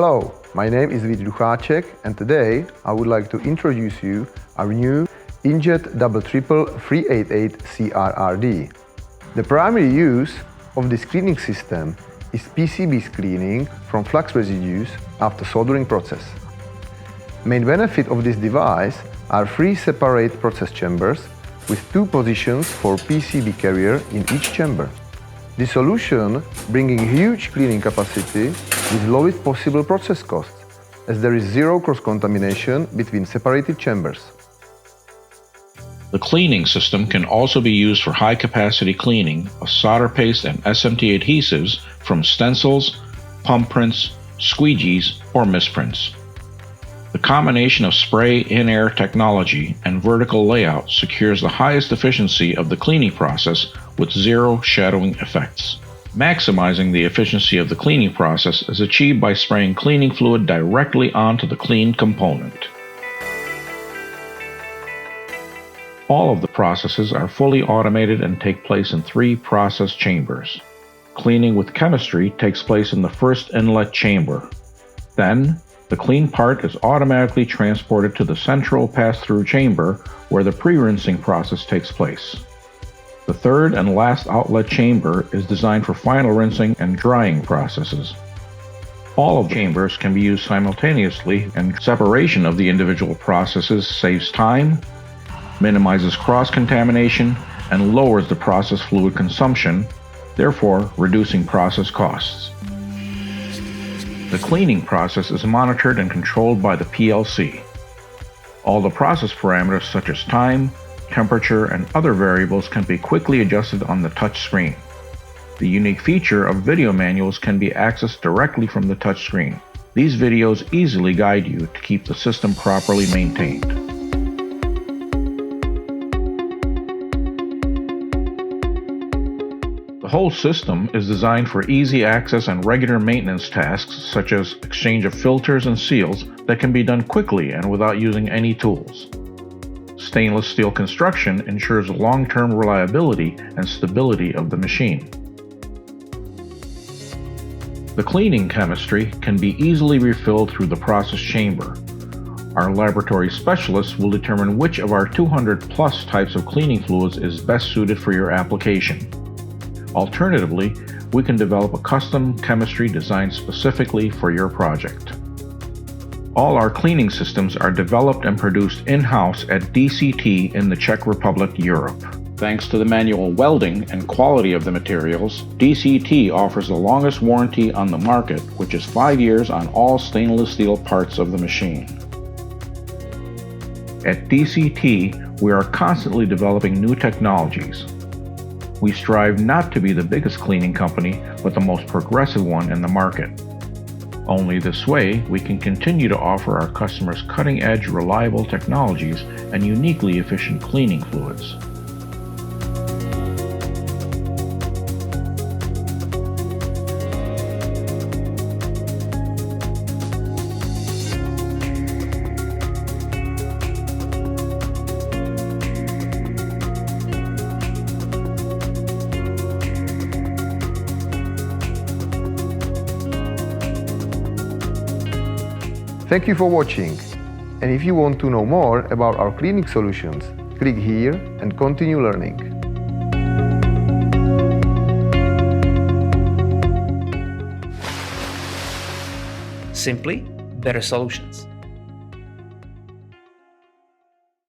Hello, my name is Ducháček and today I would like to introduce you our new InJet Double Triple 388 CRRD. The primary use of this cleaning system is PCBs cleaning from flux residues after soldering process. Main benefit of this device are 3 separate process chambers with 2 positions for PCB carrier in each chamber. This solution bringing huge cleaning capacity with lowest possible process costs, as there is zero cross-contamination between separated chambers. The cleaning system can also be used for high-capacity cleaning of solder paste and SMT adhesives from stencils, PumpPrints, squeegees, or misprints. The combination of spray in-air technology and vertical layout secures the highest efficiency of the cleaning process with zero shadowing effects. Maximizing the efficiency of the cleaning process is achieved by spraying cleaning fluid directly onto the cleaned component. All of the processes are fully automated and take place in 3 process chambers. Cleaning with chemistry takes place in the first inlet chamber. Then, the clean part is automatically transported to the central pass-through chamber where the pre-rinsing process takes place. The third and last outlet chamber is designed for final rinsing and drying processes. All of the chambers can be used simultaneously, and separation of the individual processes saves time, minimizes cross-contamination, and lowers the process fluid consumption, therefore reducing process costs. The cleaning process is monitored and controlled by the PLC. All the process parameters such as time, temperature, and other variables can be quickly adjusted on the touch screen. The unique feature of video manuals can be accessed directly from the touch screen. These videos easily guide you to keep the system properly maintained. The whole system is designed for easy access and regular maintenance tasks such as exchange of filters and seals that can be done quickly and without using any tools. Stainless steel construction ensures long-term reliability and stability of the machine. The cleaning chemistry can be easily refilled through the process chamber. Our laboratory specialists will determine which of our 200+ types of cleaning fluids is best suited for your application. Alternatively, we can develop a custom chemistry designed specifically for your project. All our cleaning systems are developed and produced in-house at DCT in the Czech Republic, Europe. Thanks to the manual welding and quality of the materials, DCT offers the longest warranty on the market, which is 5 years on all stainless steel parts of the machine. At DCT, we are constantly developing new technologies. We strive not to be the biggest cleaning company, but the most progressive one in the market. Only this way, we can continue to offer our customers cutting-edge, reliable technologies and uniquely efficient cleaning fluids. Thank you for watching, and if you want to know more about our cleaning solutions, click here and continue learning. Simply better solutions.